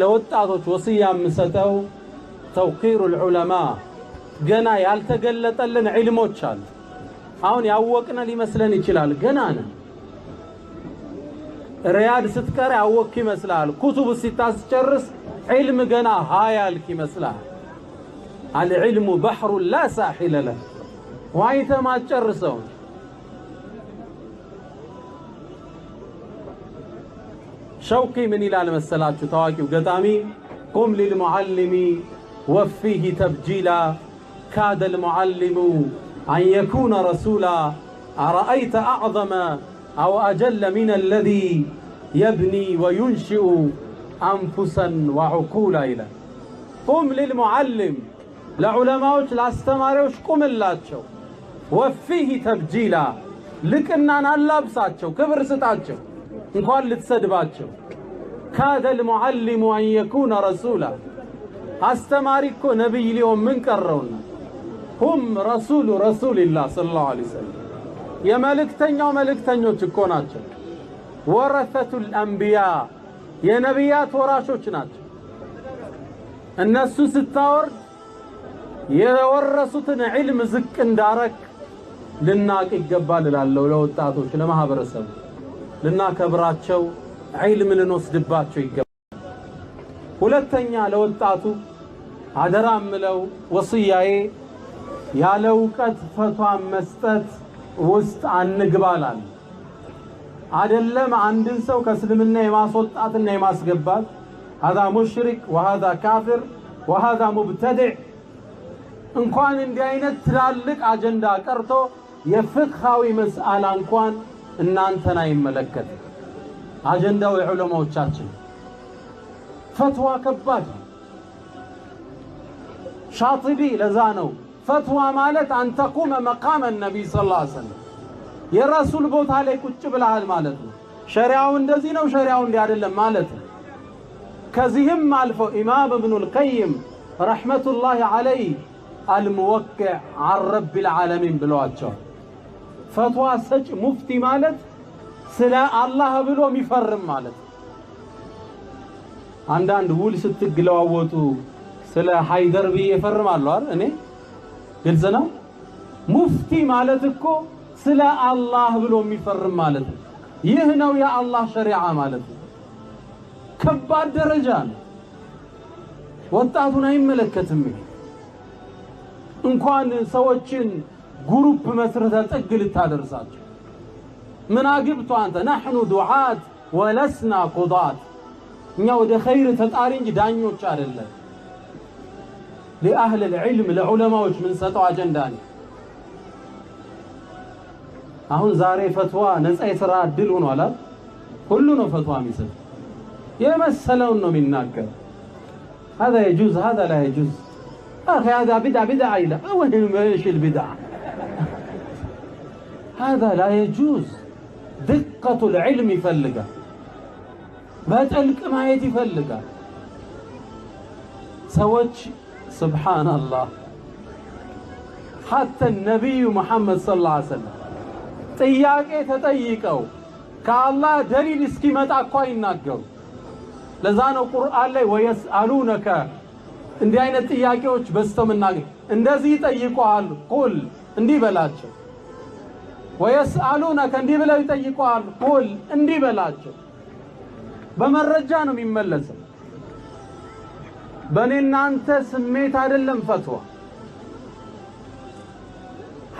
ለወጣቶች ወሲያ የምሰጠው ተውቂሩ العلماء ገና ያልተገለጠልን ዒልሞች አሉ። አሁን ያወቅነ ሊመስለን ይችላል። ገና ነው። ሪያድ ስትቀር ያወቅ ይመስላል። ኩቱብ ሲታስጨርስ ዒልም ገና ሃያልክ ይመስላል። العلم بحر لا ساحل له ዋይተ ማጨርሰው شوقي من إلى المسلات تواكب قطامي قم للمعلم وفيه تبجيلا كاد المعلم أن يكون رسولا أرأيت أعظم أو أجل من الذي يبني وينشئ أنفسا وعقولا إلى قم للمعلم لعلماء لاستماريوش قم اللاتشو وفيه تبجيلا لك أننا اللابساتشو كبر ستاتشو እንኳን ልትሰድባቸው ካደ المعلم أن يكون رسولا አስተማሪ እኮ ነብይ ሊሆን ምን ቀረውና هم رسول الله صلى الله عليه وسلم የመልእክተኛው መልእክተኞች እኮ ናቸው። ወረثة الأنبياء የነብያት ወራሾች ናቸው። እነሱ ስታወርድ የወረሱትን ዒልም ዝቅ እንዳረክ ልናቅ ይገባል እላለሁ። ለወጣቶች ለማህበረሰቡ ልናከብራቸው ዒልም ልንወስድባቸው ይገባል። ሁለተኛ ለወጣቱ አደራ ምለው ወሲያዬ ያለ ዕውቀት ፈቷን መስጠት ውስጥ አንግባላል። አይደለም አንድን ሰው ከእስልምና የማስወጣትና የማስገባት هذا مشرك وهذا كافر وهذا مبتدع እንኳን እንዲህ አይነት ትላልቅ አጀንዳ ቀርቶ የፍቅሃዊ መስአላ እንኳን እናንተና ይመለከት አጀንዳው የዑለማዎቻችን ፈትዋ ከባድ ሻጢቢ ለዛ ነው ፈትዋ ማለት አንተቁመ መቃመ ነብይ ሰለላሁ ዐለይሂ ወሰለም የራሱል ቦታ ላይ ቁጭ ብለሃል ማለት ነው። ሸሪዓው እንደዚህ ነው ሸሪዓው እንዲህ አይደለም ማለት ነው። ከዚህም አልፎ ኢማም ኢብኑ አልቀይም ረህመቱላሂ ዐለይሂ الموقع عن رب العالمين ብለዋቸው ፈትዋ ሰጭ ሙፍቲ ማለት ስለ አላህ ብሎ የሚፈርም ማለት አንዳንድ ውል ስትግለዋወጡ ስለ ሃይደር ቢ ይፈርማሉ አይደል? እኔ ግልጽ ነው። ሙፍቲ ማለት እኮ ስለ አላህ ብሎ የሚፈርም ማለት ይህ ነው የአላህ ሸሪዓ ማለት ከባድ ደረጃ ነው። ወጣቱን አይመለከትም። እንኳን ሰዎችን ግሩፕ መስረተ ጥግ ልታደርሳቸው ምን አግብቶ አንተ نحن دعاة ولسنا قضاة እኛ ወደ ኸይር ተጣሪ እንጂ ዳኞች አይደለም። ለአህል العلم ለዑለማዎች ምን ሰጠው አጀንዳ ነው። አሁን ዛሬ ፈትዋ ነፃ የሥራ እድል ሆኗል። ሁሉ ነው ፈትዋ የሚሰጥ የመሰለውን ነው የሚናገር። هذا يجوز هذا لا يجوز أخي هذا بدعة إلى وين إيش البدعة هذا لا يجوز. دقة العلم يفلقها بتلك ما يتفلقها سوتش سبحان الله. حتى النبي محمد صلى الله عليه وسلم ጥያቄ ተጠይቀው ከአላህ ደሊል እስኪመጣ እኮ ይናገሩ። ለዛ ነው ቁርአን ላይ ወየስአሉነከ እንዲህ አይነት ጥያቄዎች በስተው መናገር እንደዚህ ይጠይቁሃል ቁል እንዲህ በላቸው። ወየስአሉነከ እንዲህ ብለው ይጠይቁሃል ቁል እንዲህ በላቸው። በመረጃ ነው የሚመለሰው። በእኔና አንተ ስሜት አይደለም ፈትዋ።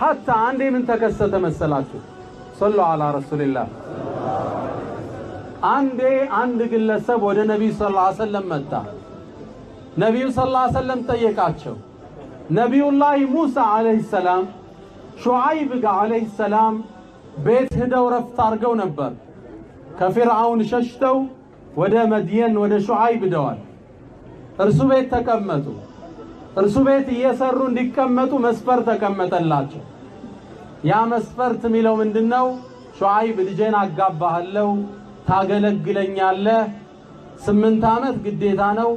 حتى عندي من تكسته مسلاችሁ صلوا على رسول الله عند ግለሰብ ወደ ነብዩ ሰለላሁ ዐለይሂ ወሰለም መጣ። ነብዩ ሰለላሁ ዐለይሂ ወሰለም ጠየቃቸው። ነብዩላህ ሙሳ ዐለይሂ ሰላም ሹዓይብ ጋር ዐለይሂ ሰላም ቤት ሄደው ረፍት አድርገው ነበር። ከፍርዓውን ሸሽተው ወደ መድየን ወደ ሹዓይብ ሄደዋል። እርሱ ቤት ተቀመጡ። እርሱ ቤት እየሰሩ እንዲቀመጡ መስፈር ተቀመጠላቸው። ያ መስፈርት የሚለው ምንድነው? ሹዓይብ ልጄን አጋባሃለሁ ታገለግለኛለህ 8 ዓመት ግዴታ ነው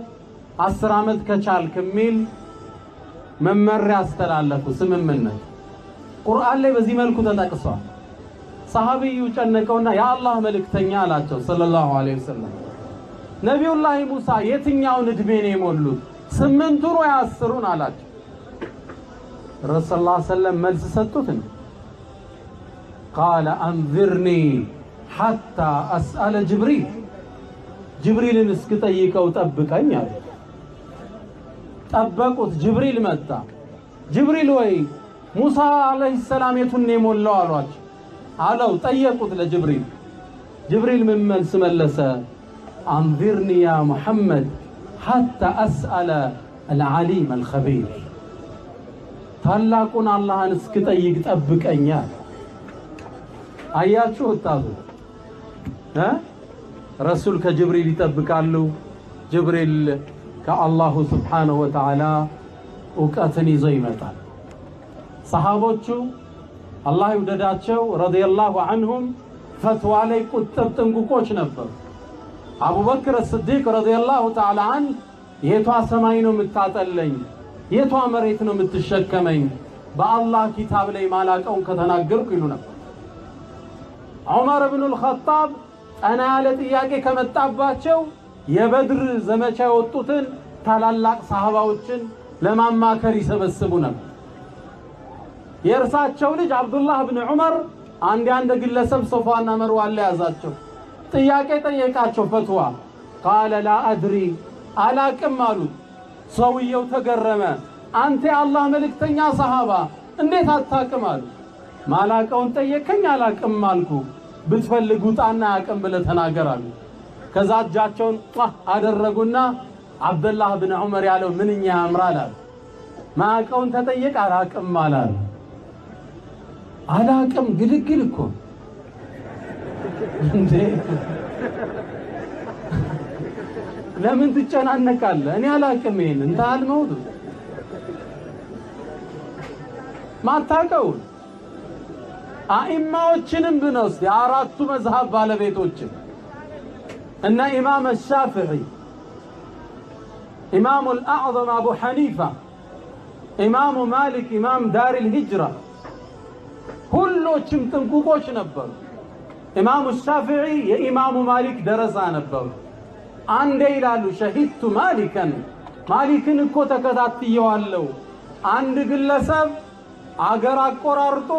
10 ዓመት ከቻልክ የሚል መመሪያ አስተላለፉ። ስምምነት ቁርአን ላይ በዚህ መልኩ ተጠቅሷል። ሰሃቢዩ ጨነቀውና ያ አላህ መልእክተኛ አላቸው ሰለላሁ ዐለይሂ ወሰለም ነቢዩላህ ሙሳ የትኛውን እድሜ ነው የሞሉት? 8ቱን ወይ 10ን አላቸው። ረሱል ሰለላሁ ዐለይሂ ወሰለም መልስ ሰጡት። ቃለ አንዚርኒ ሐታ አስአለ ጅብሪልን እስክጠይቀው ጠብቀኝ አለ። ጠበቁት። ጅብሪል መጣ። ጅብሪል ወይ ሙሳ አለይሂ ሰላም የቱን ነው የሞላው አሏቸው አለው። ጠየቁት ለጅብሪል። ጅብሪል ምን መልስ መለሰ? አንዚርኒ ያ ሙሐመድ ሐታ አስአለ አልዓሊም አልኸቢር፣ ታላቁን አላህን እስክጠይቅ ጠብቀኝ አለ። አያችሁ ወጣቱ ረሱል ከጅብሪል ይጠብቃሉ። ጅብሪል ከአላሁ ስብሓነሁ ወተዓላ እውቀትን ይዞ ይመጣል። ሰሃቦቹ አላህ ይውደዳቸው ረዲየላሁ ዐንሁም ፈትዋ ላይ ቁጥብ ጥንቁቆች ነበሩ። አቡበክር ስዲቅ ረዲየላሁ ተዓላ ዐንሁ የቷ ሰማይ ነው የምታጠለኝ? የቷ መሬት ነው የምትሸከመኝ? በአላህ ኪታብ ላይ ማላቀውን ከተናገርኩ ይሉ ነበር። ዑመር ብኑል ኸጣብ ጠና ያለ ጥያቄ ከመጣባቸው የበድር ዘመቻ የወጡትን ታላላቅ ሰሃባዎችን ለማማከር ይሰበስቡ ነበር። የእርሳቸው ልጅ አብዱላህ ብን ዑመር አንድ ግለሰብ ሶፋና መርዋ ላይ ያዛቸው። ጥያቄ ጠየቃቸው፣ ፈትዋ። ቃለ ላ አድሪ፣ አላቅም አሉት። ሰውየው ተገረመ። አንተ የአላህ መልእክተኛ ሰሃባ እንዴት አታቅም አሉ። ማላቀውን ጠየቀኝ፣ አላቅም አልኩ። ብትፈልጉ ጣና ያቅም ብለህ ተናገር አሉ። ከዛ እጃቸውን አደረጉና አብዱላህ ብን ዑመር ያለው ምንኛ ያምራል አሉ። ማቀውን ተጠየቅ፣ አላቅም አላሉ። አላቅም ግልግል እኮ እንዴ! ለምን ትጨናነቃለህ? እኔ አላቅም ይሄን እንታል መውዱ ማታቀው አኢማዎችንም ብንወስድ የአራቱ መዝሀብ ባለቤቶችን እነ ኢማም አልሻፊዒ፣ ኢማሙ አልአዕዘም አቡ ሐኒፋ፣ ኢማሙ ማሊክ፣ ኢማም ዳሪል ሂጅራ ሁሎችም ጥንቁቆች ነበሩ። ኢማሙ ሻፊዒ የኢማሙ ማሊክ ደረሳ ነበሩ። አንዴ ይላሉ ሸሂድቱ ማሊክን እኮ ተከታትየዋለሁ። አንድ ግለሰብ አገር አቆራርጦ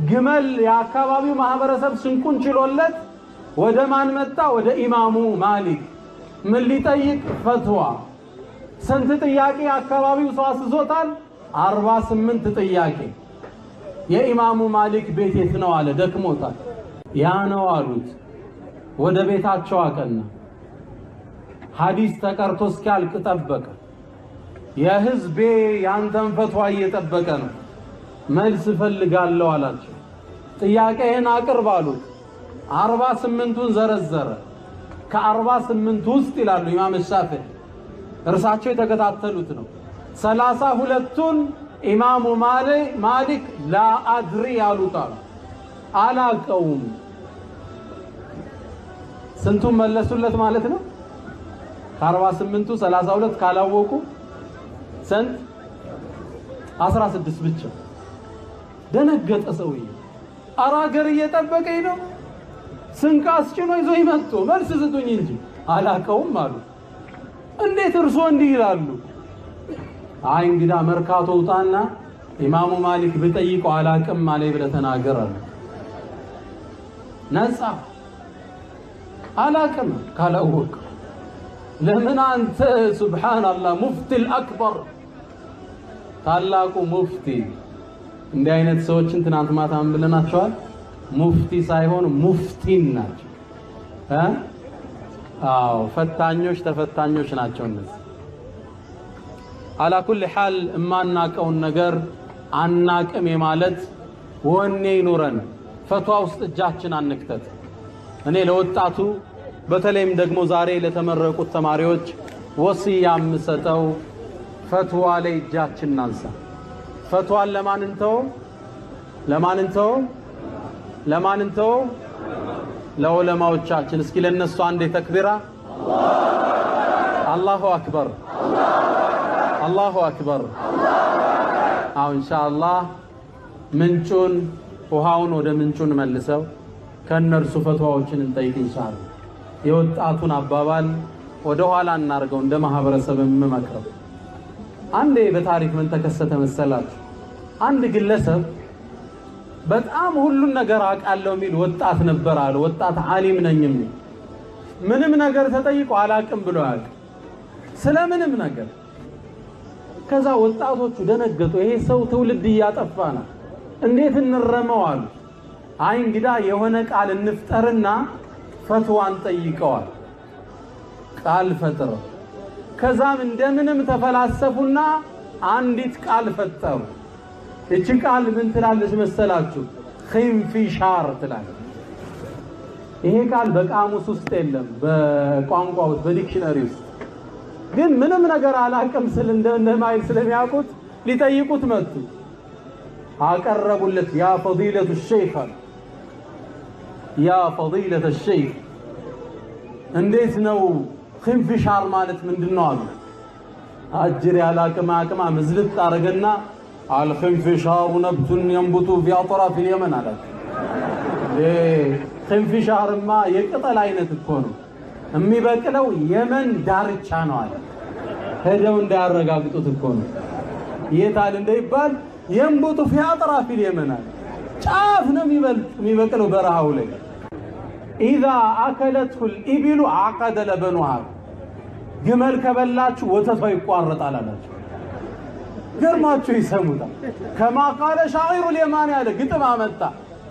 ግመል የአካባቢው ማህበረሰብ ስንቁን ችሎለት ወደ ማን መጣ? ወደ ኢማሙ ማሊክ። ምን ሊጠይቅ? ፈትዋ። ስንት ጥያቄ አካባቢው ሰው አስዞታል? 48 ጥያቄ። የኢማሙ ማሊክ ቤት የት ነው አለ። ደክሞታል። ያ ነው አሉት። ወደ ቤታቸው አቀና። ሐዲስ ተቀርቶ እስኪያልቅ ጠበቀ። የህዝቤ ያንተን ፈትዋ እየጠበቀ ነው፣ መልስ ፈልጋለሁ አላቸው። ጥያቄህን አቅርብ አሉት። 48ቱን ዘረዘረ። ከ48 ውስጥ ይላሉ ኢማም ሻፊዒ እርሳቸው የተከታተሉት ነው 32ቱን ኢማሙ ማሊክ ላ አድሪ ያሉት አላቀውም። ስንቱን መለሱለት ማለት ነው? ከ48ቱ 32 ካላወቁ ስንት? 16 ብቻ። ደነገጠ ሰውዬ። አራገር እየጠበቀኝ ነው፣ ስንቅ አስጭኖ ይዞ ይመጡ፣ መልስ ስጡኝ እንጂ አላቀውም አሉ። እንዴት እርሶ እንዲህ ይላሉ? አይ እንግዳ መርካቶ ውጣና ኢማሙ ማሊክ ብጠይቀው አላቅም አለኝ ብለህ ተናገር አሉ። ነፃ አላቅም ካላወቅ ለምን አንተ ሱብሃንአላህ ሙፍቲል አክበር ታላቁ ሙፍቲ። እንዲህ አይነት ሰዎችን ትናንት ማታ ምን ብለናቸዋል? ሙፍቲ ሳይሆን ሙፍቲን ናቸው። አዎ ፈታኞች ተፈታኞች ናቸው እነዚህ። አላ ኩል ሐል እማናቀውን ነገር አናቅም የማለት ወኔ ይኑረን። ፈትዋ ውስጥ እጃችን አንክተት። እኔ ለወጣቱ በተለይም ደግሞ ዛሬ ለተመረቁት ተማሪዎች ወሲያ የምሰጠው ፈትዋ ላይ እጃችን እናንሳ። ፈትዋን ለማን እንተው? ለዑለማዎቻችን። እስኪ ለነሱ አንዴ ተክቢራ። አላሁ አክበር፣ አላሁ አክበር። አው ኢንሻአላህ ምንጩን ውሃውን ወደ ምንጩን መልሰው ከነርሱ ፈትዋዎችን እንጠይቅ ኢንሻአላህ። የወጣቱን አባባል ወደ ኋላ እናርገው እንደ ማህበረሰብ የምመክረው አንዴ በታሪክ ምን ተከሰተ መሰላችሁ? አንድ ግለሰብ በጣም ሁሉን ነገር አውቃለሁ የሚል ወጣት ነበር አለ። ወጣት ዓሊም ነኝ የሚል ምንም ነገር ተጠይቆ አላቅም ብሎ ያውቅ ስለምንም ነገር። ከዛ ወጣቶቹ ደነገጡ። ይሄ ሰው ትውልድ እያጠፋ ነው፣ እንዴት እንረመው አሉ። አይ እንግዳ የሆነ ቃል እንፍጠርና ፈትዋን ጠይቀዋል። ቃል ፈጥረው ከዛም እንደምንም ተፈላሰፉና አንዲት ቃል ፈጠሩ። እቺ ቃል ምን ትላለች መሰላችሁ? ኺንፊሻር ትላለች። ይሄ ቃል በቃሙስ ውስጥ የለም፣ በቋንቋው በዲክሽነሪ ውስጥ ግን ምንም ነገር አላቅም ስል እንደማይል ስለሚያውቁት ሊጠይቁት መጡ። አቀረቡለት። ያ ፈዲለቱ ሸይኽ ያ ፈዲለተ ሸይኽ እንዴት ነው ኺንፊሻር ማለት ምንድነው አሉ። አጅር ያላቅም አቅማ መዝልጥ አረገና አልኺንፊሻሩ ነብቱን ينبت في اطراف اليمن አለ። ኺንፊሻርማ የቅጠል አይነት እኮ ነው የሚበቅለው የመን ዳርቻ ነው አለ። ሄደው እንዳያረጋግጡት እኮ ነው። የታል እንደይባል ينبت في اطراف اليمن አለ። ጫፍ ነው የሚበቅለው በረሃው ላይ። إذا أكلته الإبل عقد لبنها ግመል ከበላችሁ ወተቷ ይቋረጣል አላችሁ። ገርማችሁ ይሰሙታል። ከማ ቃለ ሻዒሩ اليمن ያለ ግጥም አመጣ።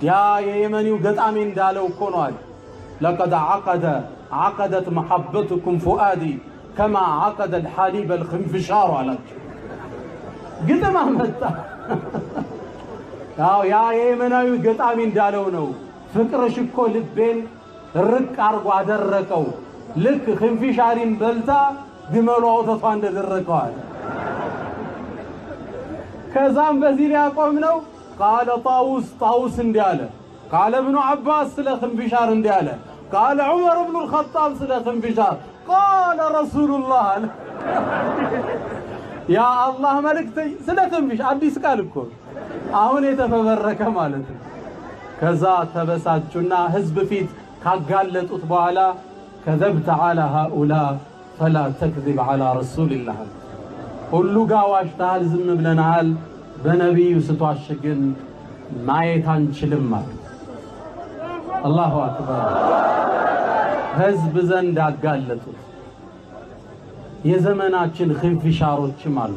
ያ የየመኒው ገጣሚ እንዳለው እኮ ነው አለ። لقد عقدت محبتكم فؤادي كما عقد الحليب الخنفشار አላችሁ። ግጥም አመጣ። ያ የየመናዊው ገጣሚ እንዳለው ነው። ፍቅርሽ እኮ ልቤን ርቅ አርጎ አደረቀው፣ ልክ ኺንፊሻሪን በልታ ግመሏ ወተቷ እንደደረቀው አለ። ከዛም በዚህ ሊያቆም ነው። ቃለ ጣውስ እንዲህ አለ። ቃለ ኢብኑ አባስ ስለ ኺንፊሻር እንዲህ አለ። ቃለ ዑመር ኢብኑ አልኸጣብ ስለ ኺንፊሻር ቃለ ረሱሉላህ አለ። ያ አላህ መልእክተኛ ስለ ኺንፊሻር አዲስ ቃል እኮ አሁን የተፈበረከ ማለት ነው። ከዛ ተበሳጩና ህዝብ ፊት ካጋለጡት በኋላ ከذبت على هؤلاء فلا تكذب على رسول الله ሁሉ ጋር ዋሽተሃል፣ ዝም ብለናል፣ በነቢዩ ስትዋሽ ግን ማየት አንችልም ማለት። አላሁ አክበር። ህዝብ ዘንድ አጋለጡት። የዘመናችን ኺንፊሻሮችም አሉ።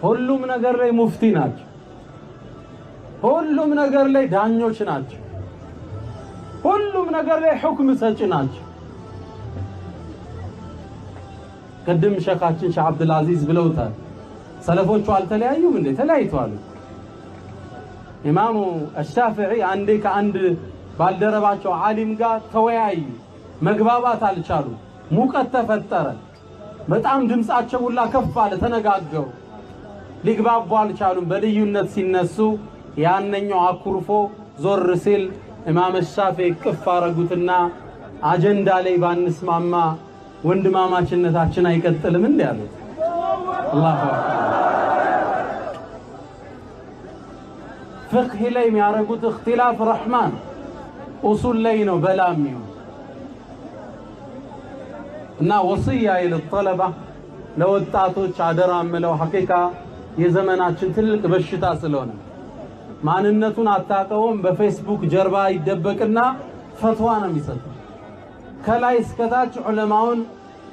ሁሉም ነገር ላይ ሙፍቲ ናቸው። ሁሉም ነገር ላይ ዳኞች ናቸው። ሁሉም ነገር ላይ ሁክም ሰጪ ናቸው። ቅድም ሸኻችን ሼህ አብዱል አዚዝ ብለውታል። ሰለፎቹ አልተለያዩም እንዴ? ተለያይተዋል። ኢማሙ አሽሻፊዒ አንዴ ከአንድ ባልደረባቸው ዓሊም ጋር ተወያዩ። መግባባት አልቻሉ። ሙቀት ተፈጠረ። በጣም ድምጻቸው ሁላ ከፍ አለ። ተነጋገሩ። ሊግባቡ አልቻሉም። በልዩነት ሲነሱ ያንኛው አኩርፎ ዞር ሲል ኢማም አሽሻፊዒ ቅፍ አረጉትና አጀንዳ ላይ ባንስማማ ወንድማማችነታችን አይቀጥልም እንዴ አሉት። አላሁ አክበር። ፍቅህ ላይ የሚያረጉት እክትላፍ ረህማን ኡሱል ላይ ነው በላም ይሁን እና ወሲያ ለጠለባ ለወጣቶች አደራ ምለው ሐቂቃ የዘመናችን ትልቅ በሽታ ስለሆነ ማንነቱን አታቀውም። በፌስቡክ ጀርባ ይደበቅና ፈትዋ ነው የሚሰጠው። ከላይ እስከታች ዑለማውን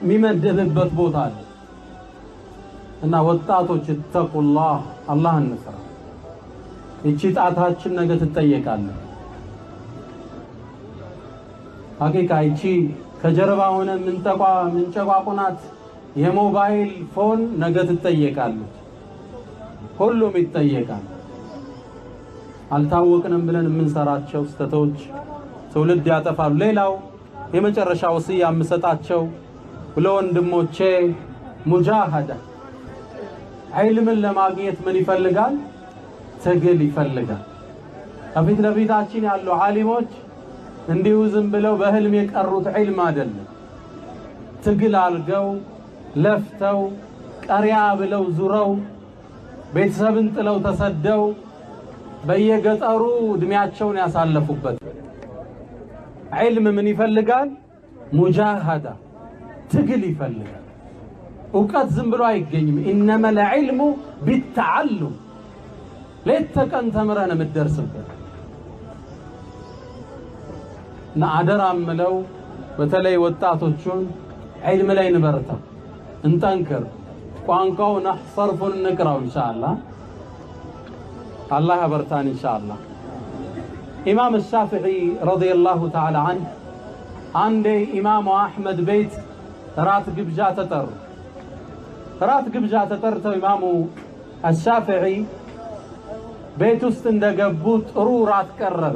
የሚመደብበት ቦታ አለ እና ወጣቶች ተቁላህ አላህን እንፍራ። እቺ ጣታችን ነገ ትጠየቃለች። ሐቂቃ እቺ ከጀርባ ሆነ ምንጨቋቁናት የሞባይል ፎን ነገ ትጠየቃለች። ሁሉም ይጠየቃል። አልታወቅንም ብለን የምንሰራቸው ስተቶች ትውልድ ያጠፋሉ። ሌላው የመጨረሻ ወሲያ የምሰጣቸው ለወንድሞቼ ሙጃሃዳ ዒልምን ለማግኘት ምን ይፈልጋል? ትግል ይፈልጋል። ከፊት ለፊታችን ያሉ ዓሊሞች እንዲሁ ዝም ብለው በህልም የቀሩት ዒልም አይደለም። ትግል አልገው ለፍተው ቀሪያ ብለው ዙረው ቤተሰብን ጥለው ተሰደው በየገጠሩ እድሜያቸውን ያሳለፉበት ዒልም ምን ይፈልጋል? ሙጃሃዳ ትግል ይፈልጋል። እውቀት ዝም ብሎ አይገኝም። ኢነማ العلم بالتعلم ሌት ተቀን ተምረን የምትደርስበት እና አደራ እምለው በተለይ ወጣቶቹን ዒልም ላይ እንበርታ፣ እንጠንክር። ቋንቋው ነህው ሰርፉን እንቅራው ኢንሻአላህ። አላህ ያበርታን ኢንሻአላህ። ኢማም ሻፊዒ ረዲየላሁ ተዓላ ዐንሁ አንዴ ኢማሙ አሕመድ ቤት ራት ግብዣ ተጠሩ። ራት ግብዣ ተጠርተው ኢማሙ ሻፊዒ ቤት ውስጥ እንደገቡ ጥሩ ራት ቀረበ።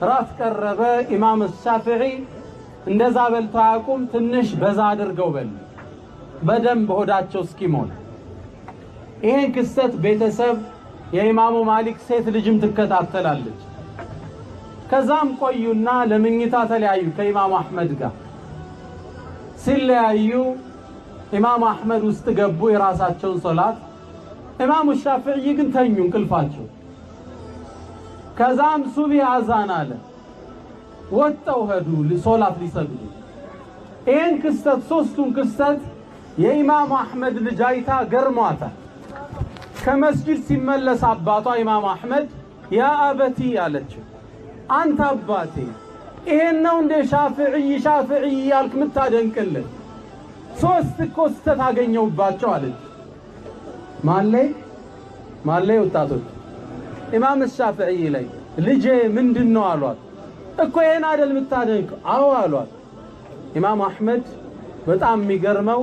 ራት ቀረበ። ኢማም ሻፊዒ እንደዛ በልተው አያውቁም። ትንሽ በዛ አድርገው በሉ፣ በደንብ ሆዳቸው እስኪሞላ። ይሄን ክስተት ቤተሰብ የኢማሙ ማሊክ ሴት ልጅም ትከታተላለች። ከዛም ቆዩና ለምኝታ ተለያዩ ከኢማሙ አሕመድ ጋር። ሲለያዩ ኢማሙ አሕመድ ውስጥ ገቡ የራሳቸውን ሶላት። ኢማሙ ሻፊዒ ግን ተኙ እንቅልፋቸው። ከዛም ሱቢ አዛን አለ፣ ወጣው ሄዱ ሶላት ሊሰግዱ። ይሄን ክስተት ሶስቱን ክስተት የኢማሙ አሕመድ ልጅ አይታ ገርሟታል። ከመስጂድ ሲመለስ አባቷ ኢማሙ አሕመድ ያ አበቲ አለችው፣ አንተ አባቴ ይሄን ነው እንደ ሻፊዒ ያልክ ምታደንቅልን? ሶስት እኮ ስተት አገኘውባቸው አለች። ማን ላይ ወጣቶች? ኢማም ሻፊዒ ላይ። ልጄ ምንድነው አሏት። እኮ ይሄን አይደል ምታደንቀው? አዎ አሏት። ኢማሙ አሕመድ በጣም የሚገርመው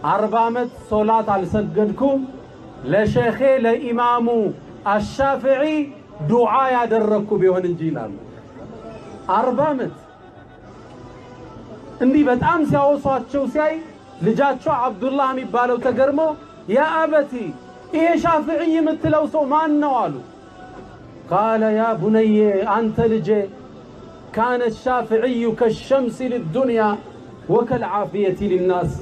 40 ዓመት ሶላት አልሰገድኩም ለሼኼ ለኢማሙ አሻፊዒ ዱዓ ያደረኩ ቢሆን እንጂ ይላሉ። 40 ዓመት እንዲህ በጣም ሲያወሷቸው ሲያይ ልጃቸው አብዱላህ የሚባለው ተገርሞ ያ አበቲ ይሄ ሻፊዒ የምትለው ሰው ማን ነው አሉ። ቃለ ያ ቡነየ አንተ ልጄ ካነ ሻፊዒዩ ከሸምሲ ልዱንያ ወከልዓፊየቲ ልናስ።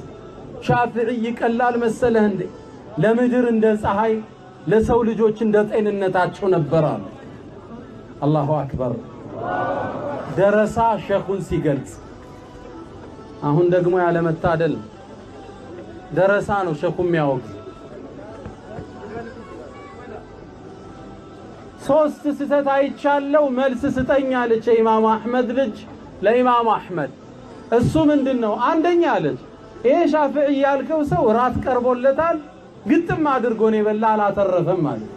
ሻፊዒ ቀላል መሰለህ እንዴ? ለምድር እንደ ፀሐይ ለሰው ልጆች እንደ ጤንነታቸው ነበር አሉ። አላሁ አክበር። ደረሳ ሸኹን ሲገልጽ፣ አሁን ደግሞ ያለመታደል ደረሳ ነው ሸኹ የሚያወግዝ። ሶስት ስተት አይቻለው መልስ ስጠኝ አለች የኢማሙ አሕመድ ልጅ ለኢማሙ አሕመድ። እሱ ምንድነው? አንደኛ አለች ይሄ ሻፊዒ ያልከው ሰው ራት ቀርቦለታል፣ ግጥም አድርጎ ነው የበላ፣ አላተረፈም ማለት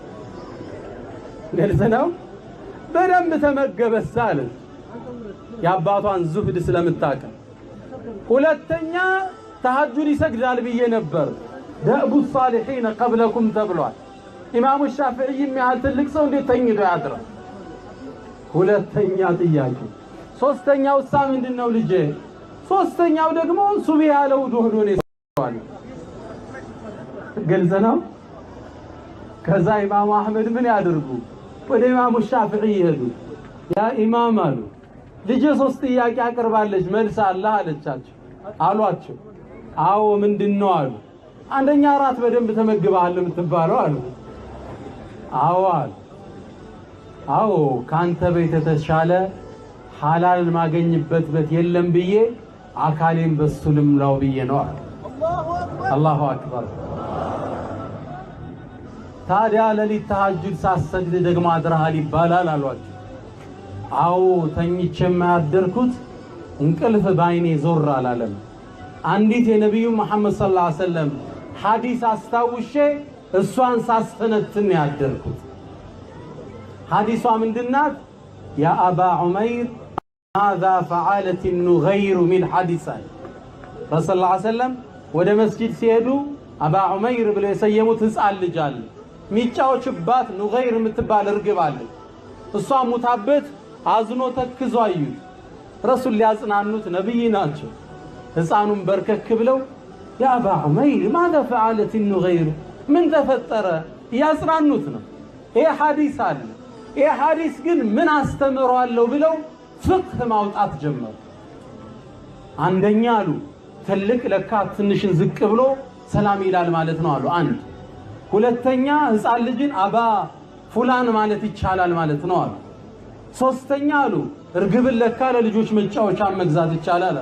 ግልጽ ነው። በደንብ ተመገበሳ አለች የአባቷን ዙህድ ስለምታውቅ። ሁለተኛ ተሐጁድ ይሰግዳል ብዬ ነበር፣ ደእቡ ሳሊሒነ ቀብለኩም ተብሏል። ኢማሙ ሻፊዒ የሚያህል ትልቅ ሰው እንዴት ተኝቶ ያድራል? ሁለተኛ ጥያቄ። ሶስተኛው እሳ ምንድነው ልጄ? ሶስተኛው ደግሞ ሱቢ ያለው ዶህዶ ነው ይሰዋል። ግልጽ ነው። ከዛ ኢማሙ አሕመድ ምን ያድርጉ? ወደ ኢማሙ ሻፊዒ ይሄዱ። ያ ኢማም አሉ ልጄ ሶስት ጥያቄ አቅርባለች መልስ አለ አሏቸው። አዎ ምንድነው አሉ። አንደኛ ራት በደንብ ተመግበሃል የምትባለው አሉ። አዎ ካንተ ቤት የተሻለ ሐላል ማገኝበት በት የለም ብዬ አካሌን በሱ ልምላው ብዬ ነው አሉ። አላሁ አክበር። ታዲያ ለሊት ተሐጁድ ሳሰግድ ደግሞ አድረሃል ይባላል አሏቸው። አዎ ተኝቼም ያደርኩት እንቅልፍ ባይኔ ዞር አላለም። አንዲት የነብዩ መሐመድ ሰለላሁ ዐለይሂ ወሰለም ሐዲስ አስታውሼ እሷን ሳስተነትን ያደርኩት። ሐዲሷ ምንድናት? ያ አባ ዑመይር ማዛ ፈዓለት ኑገይሩ ሚል ሐዲስ ረሱል ሰለላሁ ዐለይሂ ወሰለም ወደ መስጂድ ሲሄዱ አባ ዑመይር ብለው የሰየሙት ሕፃን ልጅ አለ። ሚጫዎችባት ኑገይር የምትባል እርግብ አለች። እሷ ሙታበት አዝኖ ተክዞ አዩት። ረሱል ሊያጽናኑት ነብይ ናቸው። ሕፃኑን በርከክ ብለው ያ አባ ዑመይር ማዛ ፈዓለት ኑገይሩ ምን ተፈጠረ ያጽናኑት ነው። ይሄ ሐዲስ አለ። ይሄ ሐዲስ ግን ምን አስተምሯለሁ ብለው ፍቅህ ማውጣት ጀመሩ። አንደኛ አሉ ትልቅ ለካ ትንሽን ዝቅ ብሎ ሰላም ይላል ማለት ነው አሉ። አንድ ሁለተኛ ሕፃን ልጅን አባ ፉላን ማለት ይቻላል ማለት ነው አሉ። ሶስተኛ አሉ እርግብን ለካ ለልጆች መጫወቻ መግዛት ይቻላል።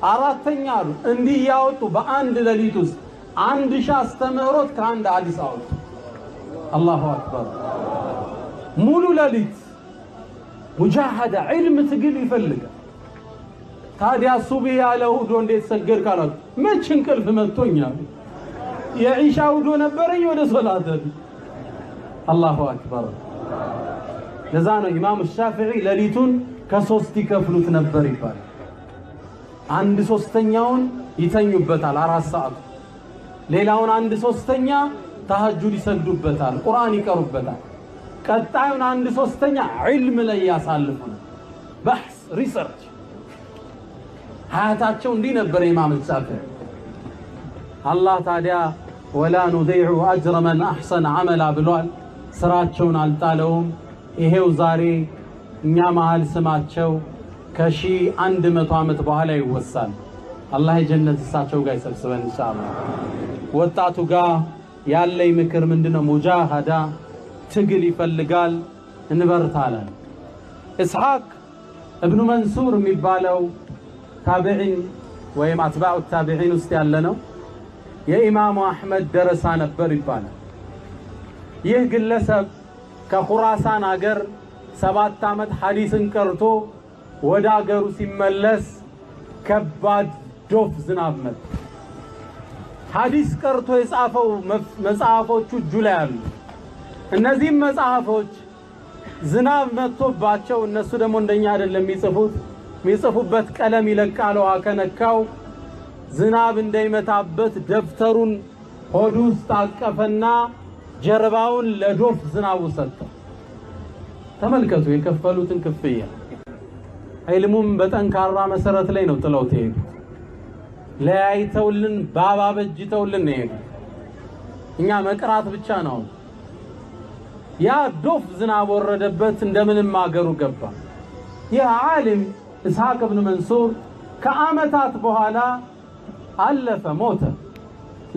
አራተኛ አሉ እንዲህ ያወጡ በአንድ ሌሊት ውስጥ 1000 አስተምህሮት ከአንድ ሐዲስ አወጡ። አላሁ አክበር። ሙሉ ሌሊት ሙጃሃዳ ዒልም ትግል ይፈልጋል። ታዲያ ሱብሂ ያለው ውዶ እንዴት ሰገድ ካላሉ መች እንቅልፍ መጥቶኛል የኢሻ ውዶ ነበረኝ ወደ ሶላት። አላሁ አክበር። ለዛ ነው ኢማም ሻፊዒ ሌሊቱን ከሶስት ይከፍሉት ነበር ይባላል። 1/3ኛውን ይተኙበታል 4 ሰዓት፣ ሌላውን 1/3ኛ ተሐጁድ ይሰግዱበታል፣ ቁርአን ይቀሩበታል። ቀጣዩን 1/3ኛ ዒልም ላይ ያሳልፉ፣ በሕስ ሪሰርች። ሀያታቸው እንዲህ ነበር ኢማም ሻፊዒ። አላህ ታዲያ ወላ ኑዲዑ አጅረ መን አሕሰነ ዐመላ ብሏል። ስራቸውን አልጣለውም። ይሄው ዛሬ እኛ መሃል ስማቸው ከ1100 ዓመት በኋላ ይወሳል። አላህ የጀነት እሳቸው ጋር ይሰብስበን ኢንሻአላህ። ወጣቱ ጋር ያለኝ ምክር ምንድነው? ሙጃሃዳ ትግል ይፈልጋል። እንበርታለን። ኢስሐቅ እብኑ መንሱር የሚባለው ታቢዒን ወይም አትባዑ ታቢዒን ውስጥ ያለ ነው። የኢማሙ አሕመድ ደረሳ ነበር ይባላል። ይህ ግለሰብ ከኹራሳን አገር 7 ዓመት ሐዲስን ቀርቶ ወደ አገሩ ሲመለስ ከባድ ዶፍ ዝናብ መጣ። ሐዲስ ቀርቶ የጻፈው መጽሐፎቹ እጁ ላይ አሉ። እነዚህም መጽሐፎች ዝናብ መጥቶባቸው እነሱ ደግሞ እንደኛ አይደለም የሚጽፉበት ቀለም ይለቃል። ከነካው ዝናብ እንዳይመታበት ደብተሩን ሆዱ ውስጥ አቀፈና ጀርባውን ለዶፍ ዝናቡ ሰጠው። ተመልከቱ የከፈሉትን ክፍያ። ዒልሙም በጠንካራ መሰረት ላይ ነው ጥለውት የሄዱት። ለያይተውልን ባባ በጅተውልን ነው የሄዱት። እኛ መቅራት ብቻ ነው። ያ ዶፍ ዝናብ ወረደበት፣ እንደምንም አገሩ ገባ። ይህ ዓሊም ኢስሐቅ እብኑ መንሱር ከዓመታት በኋላ አለፈ፣ ሞተ።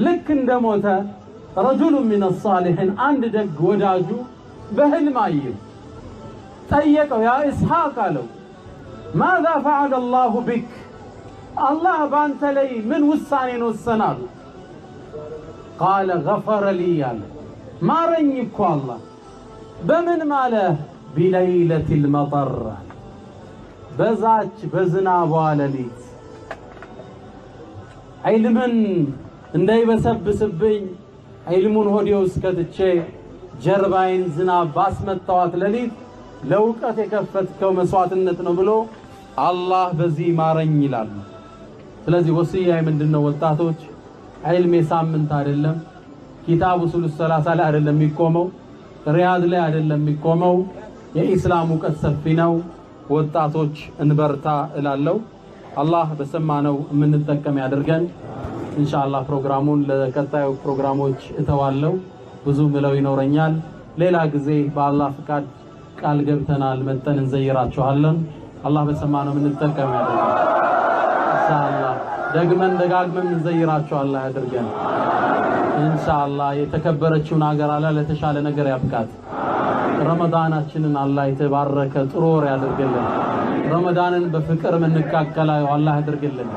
ልክ እንደ ሞተ ረጁሉ ሚነ ሳሊሒን አንድ ደግ ወዳጁ በህልም አየው። ጠየቀው፣ ያ ኢስሐቅ አለው፣ ማዛ ፈዐለ አላሁ ቢክ፣ አላህ በአንተ ላይ ምን ውሳኔን ወሰናል? ቃለ ገፈረ ሊ አለ፣ ማረኝ እኮ አላህ። በምን ማለ? ቢለይለቲል መጠር፣ በዛች በዝናቧ ሌሊት ዒልምን እንዳይበሰብስብኝ ዒልሙን ሆዴ ውስጥ ከትቼ ጀርባዬን ዝናብ ባስመታዋት ሌሊት ለእውቀት የከፈትከው መስዋዕትነት ነው ብሎ አላህ በዚህ ማረኝ ይላል። ስለዚህ ወሲያ ምንድነው? ወጣቶች ዒልም የሳምንት አይደለም፣ ኪታብ ኡሱሉ ሰላሳ ላይ አይደለም የሚቆመው፣ ሪያድ ላይ አይደለም የሚቆመው። የኢስላም እውቀት ሰፊ ነው። ወጣቶች እንበርታ እላለሁ። አላህ በሰማነው የምንጠቀም ያድርገን። ኢንሻአላህ ፕሮግራሙን ለቀጣዩ ፕሮግራሞች እተዋለሁ። ብዙ ምለው ይኖረኛል። ሌላ ጊዜ በአላህ ፍቃድ ቃል ገብተናል መጠን እንዘይራችኋለን። አላህ በሰማነው የምንጠቀም ያድርገን። ኢንሻአላህ ደግመን ደጋግመን እንዘይራችኋለን ያድርገን። ኢንሻአላህ የተከበረችውን ሀገር አላህ ለተሻለ ነገር ያብቃት። ረመዳናችንን አላህ የተባረከ ጥሩ ወር ያድርግልን። ረመዳንን በፍቅር ምንካከላው አላህ ያድርግልን።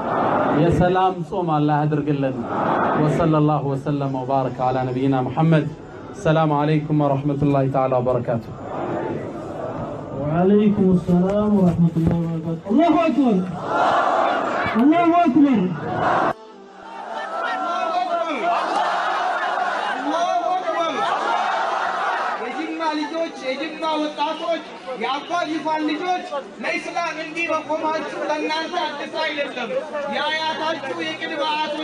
የሰላም ጾም አላህ ያድርግልን። ወሰለላሁ ወሰለም ወባረከ ዐላ ነቢይና ሙሐመድ። ሰላም አለይኩም ወራህመቱላሂ ተዓላ ወበረካቱ። ወዐለይኩም ሰላም ወራህመቱላሂ ወበረካቱ። አላሁ አክበር፣ አላሁ አክበር። የጅማ ወጣቶች የአባ ጂፋር ልጆች ለኢስላም እንዲህ መቆማችሁ ለእናንተ አዲስ አይደለም። የአያታችሁ የቅድመ አያቶች